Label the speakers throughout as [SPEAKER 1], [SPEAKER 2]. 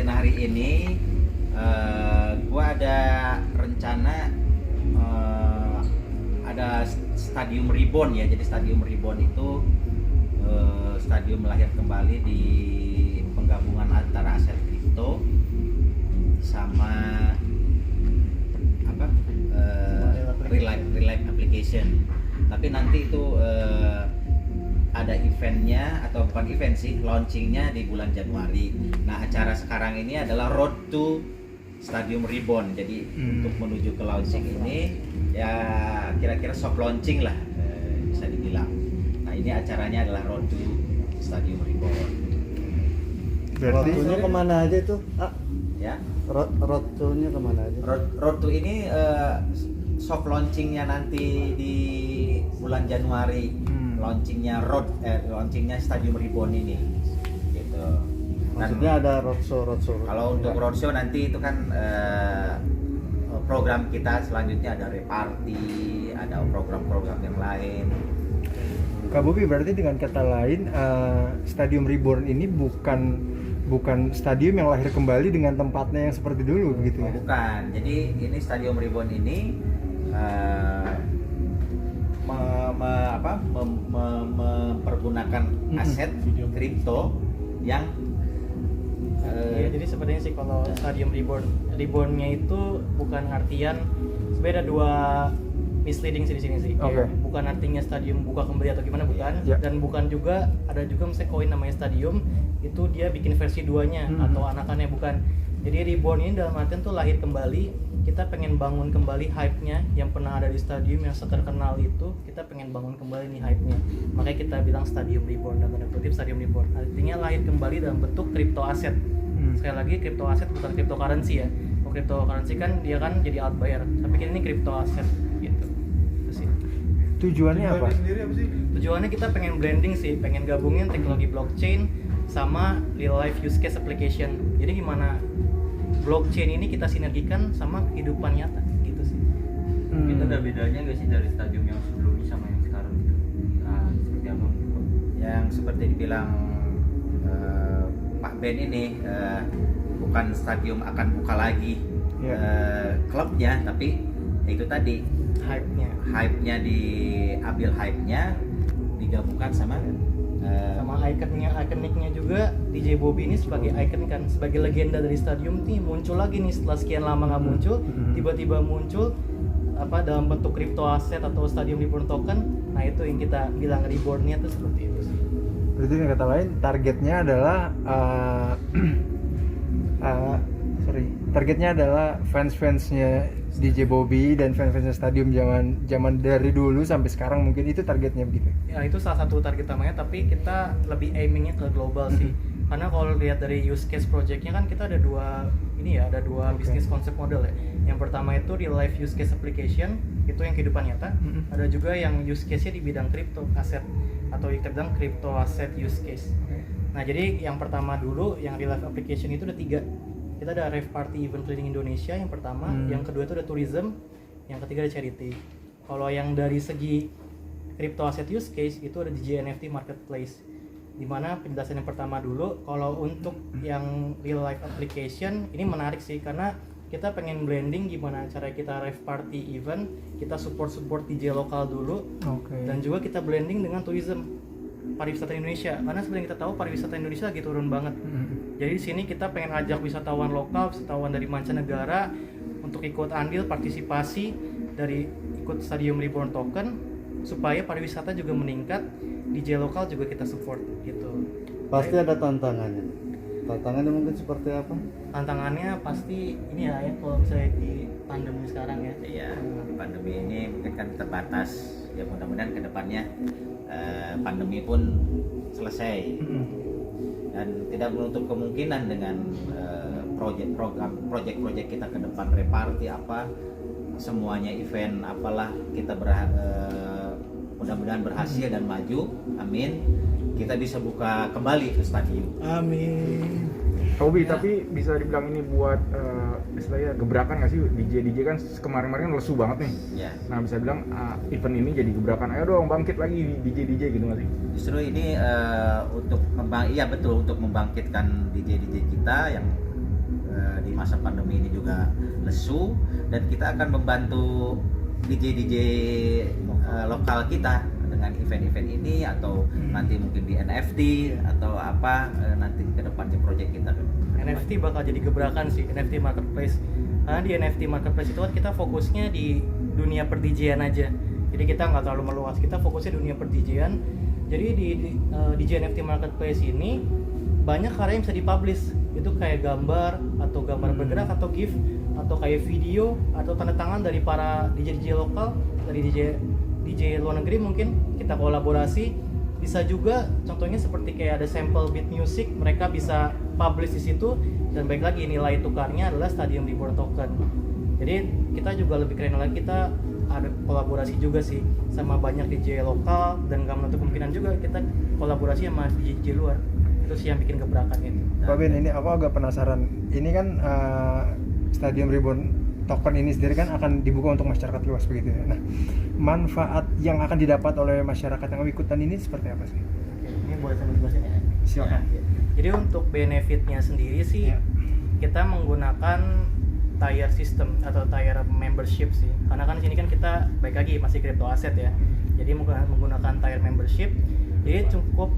[SPEAKER 1] dan hari ini gua ada rencana ada Stadium Reborn ya. Jadi Stadium Reborn itu stadium lahir kembali di penggabungan antara aset kripto sama apa real life application. Tapi nanti itu ada eventnya, atau bukan event sih, launchingnya di bulan Januari. Nah, acara sekarang ini adalah Road to Stadium Reborn. Jadi untuk menuju ke launching ini ya kira-kira soft launching lah, bisa dibilang. Nah, ini acaranya adalah Road to Stadium Reborn.
[SPEAKER 2] Berarti road kemana aja itu?
[SPEAKER 1] Ya.
[SPEAKER 2] Road to-nya kemana aja?
[SPEAKER 1] Road to ini soft launchingnya nanti di bulan Januari. Launchingnya Stadium Reborn ini gitu.
[SPEAKER 2] Maksudnya ada roadshow.
[SPEAKER 1] Kalau untuk roadshow nanti itu kan program kita selanjutnya ada reparty, ada program-program yang lain.
[SPEAKER 3] Kak Bobi, berarti dengan kata lain Stadium Reborn ini bukan stadium yang lahir kembali dengan tempatnya yang seperti dulu begitu ya?
[SPEAKER 1] Bukan. Jadi ini Stadium Reborn ini mempergunakan aset kripto yang
[SPEAKER 4] jadi sepertinya sih kalau Stadium Reborn-nya itu bukan artian, sebenarnya ada dua misleading sih di sini sih.
[SPEAKER 3] Okay.
[SPEAKER 4] Bukan artinya stadium buka kembali atau gimana, bukan.
[SPEAKER 3] Yeah.
[SPEAKER 4] Dan bukan juga, ada juga misalnya koin namanya Stadium itu dia bikin versi 2-nya atau anakannya, bukan. Jadi Reborn ini dalam artian tuh lahir kembali. Kita pengen bangun kembali hype-nya yang pernah ada di Stadium yang terkenal itu. Kita pengen bangun kembali nih hype-nya. Makanya kita bilang Stadium Reborn, dan tanda kutip Stadium Reborn. Artinya lahir kembali dalam bentuk crypto aset. Sekali lagi, crypto aset bukan cryptocurrency ya. Kalau cryptocurrency kan dia kan jadi outlier. Tapi ini crypto aset gitu. Itu sih.
[SPEAKER 3] Tujuannya apa?
[SPEAKER 4] Tujuannya kita pengen blending sih, pengen gabungin teknologi blockchain sama real life use case application. Jadi gimana blockchain ini kita sinergikan sama kehidupan nyata gitu sih.
[SPEAKER 5] Itu ada bedanya nggak sih dari stadium yang sebelumnya sama yang sekarang gitu? Nah, seperti apa?
[SPEAKER 1] yang seperti dibilang Pak Ben ini bukan stadium akan buka lagi klubnya, tapi itu tadi hype-nya diambil, hype-nya digabungkan sama
[SPEAKER 4] ikoniknya juga. DJ Bobby ini sebagai icon kan, sebagai legenda dari stadium nih, muncul lagi nih setelah sekian lama nggak muncul, tiba-tiba muncul dalam bentuk crypto aset atau Stadium Reborn token. Nah, itu yang kita bilang reborn-nya tuh seperti itu sih.
[SPEAKER 3] Berarti dengan kata lain targetnya adalah targetnya adalah fans-fansnya DJ Bobby dan fans-fansnya Stadium zaman dari dulu sampai sekarang, mungkin itu targetnya begitu.
[SPEAKER 4] Ya, itu salah satu target utamanya, tapi kita lebih aimingnya ke global sih. Karena kalau lihat dari use case projectnya kan kita ada dua bisnis konsep model ya. Yang pertama itu real life use case application, itu yang kehidupan nyata. Ada juga yang use case-nya di bidang crypto aset atau kita bilang crypto asset use case. Nah, jadi yang pertama dulu yang real life application itu ada 3. Kita ada Rave Party Event Cleaning Indonesia yang pertama, yang kedua itu ada tourism, yang ketiga ada charity. Kalau yang dari segi crypto asset use case itu ada DJ NFT marketplace. Dimana penjelasan yang pertama dulu, kalau untuk yang real life application ini menarik sih, karena kita pengen blending gimana cara kita Rave Party event, kita support DJ lokal dulu, dan juga kita blending dengan tourism, pariwisata Indonesia, karena sebenarnya kita tahu pariwisata Indonesia lagi turun banget. Jadi di sini kita pengen ajak wisatawan lokal, wisatawan dari mancanegara untuk ikut andil partisipasi dari ikut Stadium Reborn token, supaya pariwisata juga meningkat, DJ lokal juga kita support gitu.
[SPEAKER 2] Pasti ada tantangannya. Tantangannya mungkin seperti apa?
[SPEAKER 4] Tantangannya pasti ini ya kalau misalnya di pandemi sekarang ya.
[SPEAKER 1] Iya, pandemi ini mungkin kan terbatas. Ya mudah-mudahan kedepannya pandemi pun selesai. Dan tidak menutup kemungkinan dengan proyek kita ke depan, reparty apa, semuanya event apalah, kita mudah-mudahan berhasil dan maju, amin. Kita bisa buka kembali ke stadium.
[SPEAKER 6] Amin. Hobi, tapi bisa dibilang ini buat istilahnya gebrakan nggak sih? DJ kan kemarin-kemarin kan lesu banget nih.
[SPEAKER 1] Ya.
[SPEAKER 6] Nah, bisa bilang event ini jadi gebrakan. Ayo dong bangkit lagi DJ gitu nggak sih?
[SPEAKER 1] Justru ini untuk membangkitkan DJ kita yang di masa pandemi ini juga lesu, dan kita akan membantu DJ lokal kita dengan event-event ini, atau nanti mungkin di NFT atau apa nanti ke depannya project kita.
[SPEAKER 4] NFT bakal jadi gebrakan sih, NFT marketplace. Karena di NFT marketplace itu kan kita fokusnya di dunia per-DJ-an aja. Jadi kita nggak terlalu meluas, kita fokusnya dunia per-DJ-an. Jadi di DJ NFT marketplace ini banyak karya yang bisa dipublish. Itu kayak gambar atau gambar bergerak atau GIF atau kayak video atau tanda tangan dari para DJ lokal, dari DJ luar negeri mungkin kita kolaborasi. Bisa juga contohnya seperti kayak ada sample beat music, mereka bisa publish di situ, dan baik lagi nilai tukarnya adalah Stadium Reborn token. Jadi kita juga lebih keren lagi, kita ada kolaborasi juga sih sama banyak DJ lokal, dan nggak menutup kemungkinan juga kita kolaborasi sama DJ luar. Itu sih yang bikin gebrakan itu.
[SPEAKER 3] Pak Ben, ini aku agak penasaran. Ini kan Stadium Reborn token ini sendiri kan akan dibuka untuk masyarakat luas begitu ya. Nah, manfaat yang akan didapat oleh masyarakat yang ikutan ini seperti apa sih?
[SPEAKER 4] Ini boleh sambil jelasin ya?
[SPEAKER 3] Silakan.
[SPEAKER 4] Jadi untuk benefitnya sendiri sih, kita menggunakan tier system atau tier membership sih. Karena kan di sini kan kita baik lagi masih crypto asset ya. Jadi menggunakan tier membership. Jadi cukup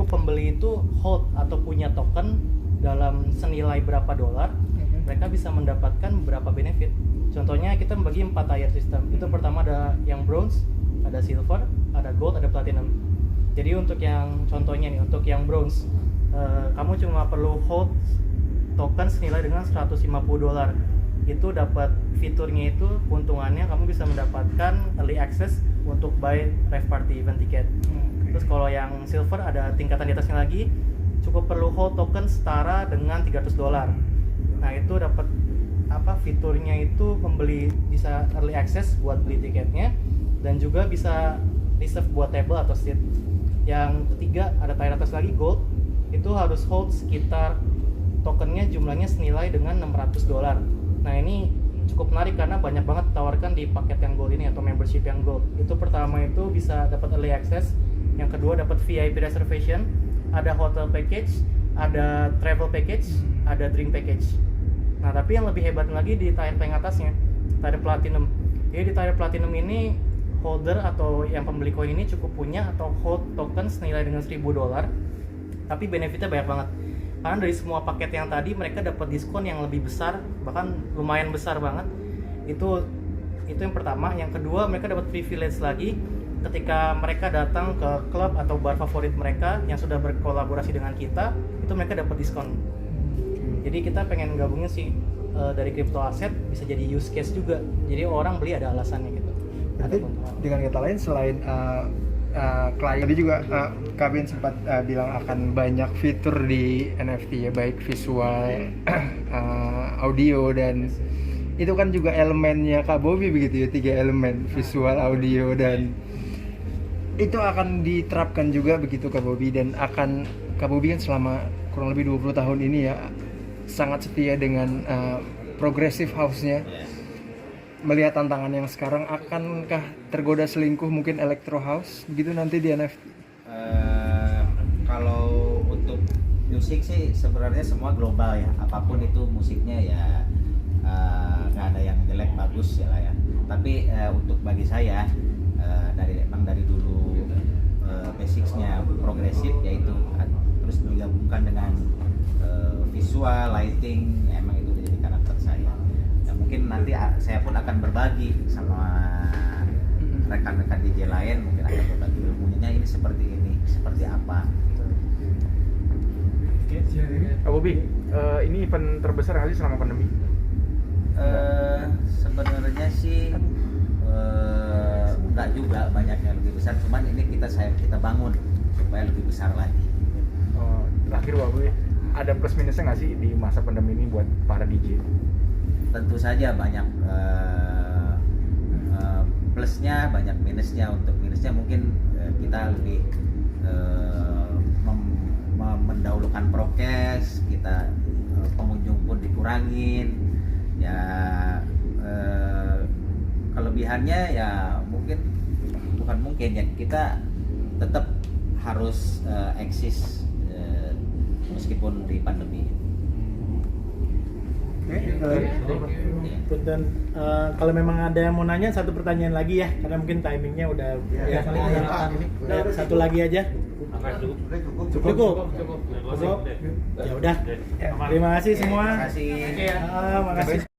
[SPEAKER 4] pembeli itu hold atau punya token dalam senilai berapa dolar, mereka bisa mendapatkan beberapa benefit. Contohnya kita membagi 4 tier system. Itu pertama ada yang bronze, ada silver, ada gold, ada platinum. Jadi untuk yang contohnya nih, untuk yang bronze, kamu cuma perlu hold token senilai dengan 150 dolar. Itu dapat fiturnya itu, keuntungannya kamu bisa mendapatkan early access untuk buy rave party event ticket. Terus kalau yang silver ada tingkatan di atasnya lagi, cukup perlu hold token setara dengan 300 dolar. Nah itu dapat fiturnya itu pembeli bisa early access buat beli tiketnya, dan juga bisa reserve buat table atau seat. Yang ketiga ada tier atas lagi gold, itu harus hold sekitar tokennya jumlahnya senilai dengan 600 dolar. Nah ini cukup menarik karena banyak banget ditawarkan di paket yang gold ini atau membership yang gold. Itu pertama itu bisa dapat early access, yang kedua dapat VIP reservation, ada hotel package, ada travel package, ada drink package. Nah tapi yang lebih hebat lagi di tier paling atasnya, tier platinum. Jadi di tier platinum ini holder atau yang pembeli koin ini cukup punya atau hold token senilai dengan 1000 dolar, tapi benefitnya banyak banget. Karena dari semua paket yang tadi mereka dapat diskon yang lebih besar, bahkan lumayan besar banget. Itu yang pertama. Yang kedua, mereka dapat privilege lagi ketika mereka datang ke klub atau bar favorit mereka yang sudah berkolaborasi dengan kita, itu mereka dapat diskon. Jadi kita pengen gabungin sih dari crypto asset bisa jadi use case juga. Jadi orang beli ada alasannya gitu.
[SPEAKER 3] Berarti dengan kata lain selain klien tadi juga Kak Ben sempat bilang akan banyak fitur di NFT ya, baik visual, audio, dan itu kan juga elemennya Kak Bobby begitu ya, 3 elemen visual, audio, dan itu akan diterapkan juga begitu Kak Bobby. Dan akan Kak Bobby kan selama kurang lebih 20 tahun ini ya sangat setia dengan progressive house-nya. Melihat tantangan yang sekarang, akankah tergoda selingkuh mungkin electro house begitu nanti di NFT?
[SPEAKER 1] Kalau untuk musik sih sebenarnya semua global ya, apapun itu musiknya ya nggak ada yang jelek bagus ya lah ya. Tapi untuk bagi saya dari dulu basicsnya progresif yaitu, terus digabungkan dengan visual, lighting, ya emang itu jadi karakter saya. Dan mungkin nanti saya pun akan berbagi sama rekan-rekan DJ lain, mungkin akan berbagi ilmunya, ini seperti apa.
[SPEAKER 6] Bobby, ini event terbesar nggak sih selama pandemi?
[SPEAKER 1] Sebenarnya sih enggak juga, banyak yang lebih besar, cuman ini kita bangun supaya lebih besar lagi.
[SPEAKER 6] Terakhir Bobby, ada plus minusnya nggak sih di masa pandemi ini buat para DJ?
[SPEAKER 1] Tentu saja banyak plusnya, banyak minusnya. Untuk minusnya mungkin kita lebih mendahulukan prokes, kita pengunjung pun dikurangin ya. Kelebihannya ya bukan mungkin ya, kita tetap harus eksis meskipun di pandemi.
[SPEAKER 7] Dan kalau memang ada yang mau nanya, satu pertanyaan lagi ya, karena mungkin timingnya udah ya. Satu lagi aja. Cukup. Ya udah. Terima kasih semua.
[SPEAKER 1] Terima kasih.
[SPEAKER 7] Makasih.